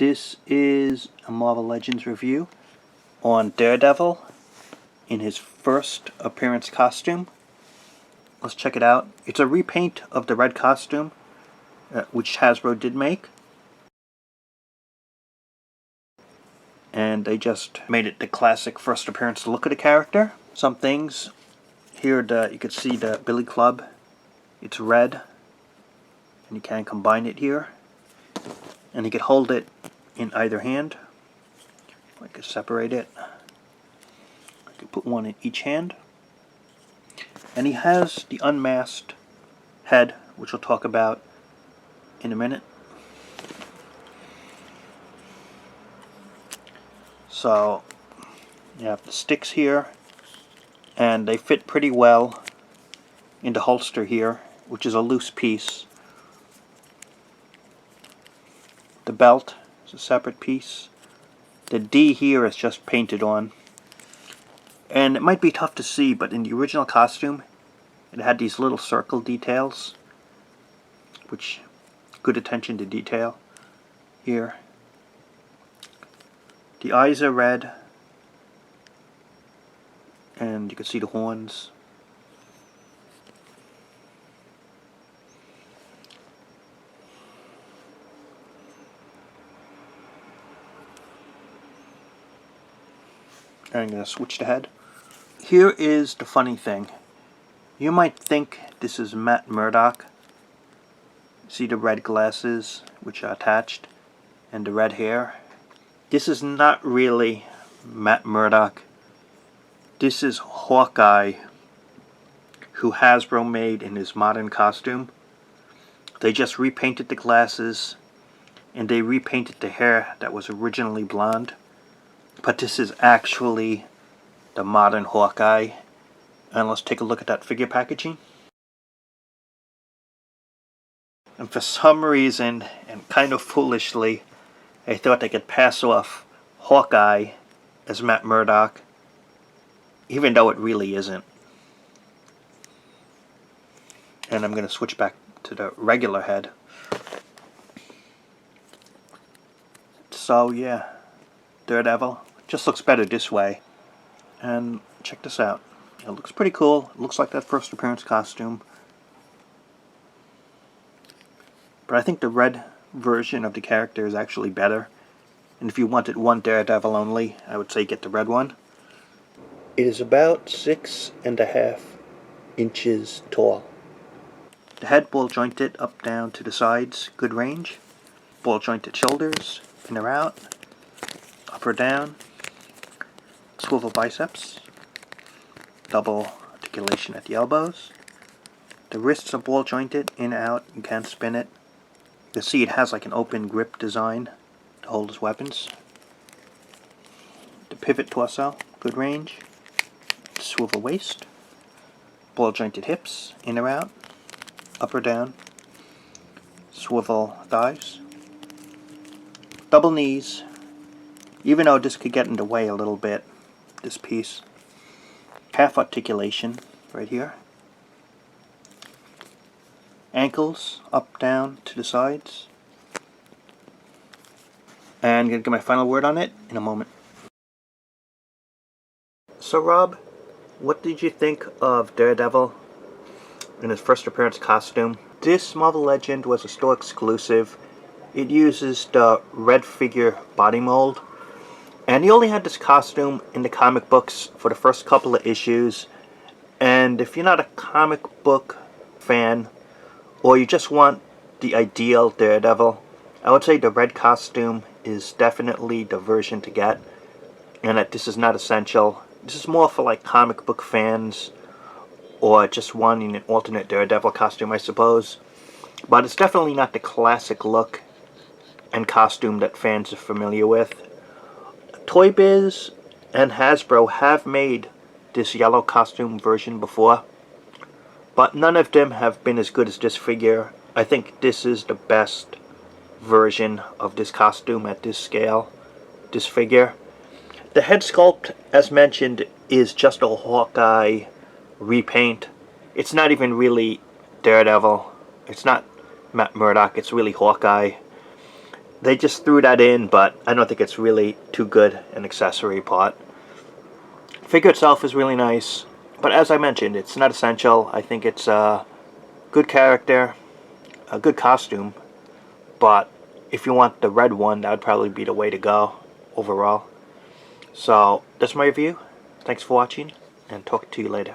This is a Marvel Legends review on Daredevil in his first appearance costume. Let's check it out. It's a repaint of the red costume, which Hasbro did make. And they just made it the classic first appearance look of the character. Some things here, you could see the Billy Club. It's red, and you can combine it here. And you could hold it in either hand. I could separate it. I could put one in each hand. And he has the unmasked head, which we'll talk about in a minute. So you have the sticks here, and they fit pretty well in the holster here, which is a loose piece. The belt is a separate piece. The D here is just painted on. And it might be tough to see, but in the original costume, it had these little circle details, which, good attention to detail here. The eyes are red, and you can see the horns. I'm going to switch the head. Here is the funny thing. You might think this is Matt Murdock. See the red glasses which are attached and the red hair. This is not really Matt Murdock. This is Hawkeye, who Hasbro made in his modern costume. They just repainted the glasses and they repainted the hair that was originally blonde. But this is actually the modern Hawkeye. And let's take a look at that figure packaging. And for some reason, and kind of foolishly, I thought they could pass off Hawkeye as Matt Murdock, even though it really isn't. And I'm going to switch back to the regular head. So yeah, Daredevil just looks better this way. And check this out. It looks pretty cool. It looks like that first appearance costume. But I think the red version of the character is actually better. And if you wanted one Daredevil only, I would say get the red one. It is about 6.5 inches tall. The head ball jointed up down to the sides, good range. Ball jointed shoulders, in or out, up or down. Swivel biceps, double articulation at the elbows. The wrists are ball jointed, in, out, you can't spin it. You can see it has like an open grip design to hold his weapons. The pivot torso, good range. Swivel waist, ball jointed hips, in or out, up or down. Swivel thighs, double knees, even though this could get in the way a little bit. This piece, half articulation right here, ankles up, down, to the sides, and I'm going to get my final word on it in a moment. So Rob, what did you think of Daredevil in his first appearance costume? This Marvel Legend was a store exclusive. It uses the red figure body mold. And he only had this costume in the comic books for the first couple of issues. And if you're not a comic book fan, or you just want the ideal Daredevil, I would say the red costume is definitely the version to get. And that this is not essential. This is more for like comic book fans, or just wanting an alternate Daredevil costume, I suppose. But it's definitely not the classic look and costume that fans are familiar with. Toy Biz and Hasbro have made this yellow costume version before, but none of them have been as good as this figure. I think this is the best version of this costume at this scale, this figure. The head sculpt, as mentioned, is just a Hawkeye repaint. It's not even really Daredevil. It's not Matt Murdock, it's really Hawkeye. They just threw that in, but I don't think it's really too good an accessory part. Figure itself is really nice, but as I mentioned, it's not essential. I think it's a good character, a good costume, but if you want the red one, that would probably be the way to go overall. So that's my review. Thanks for watching, and talk to you later.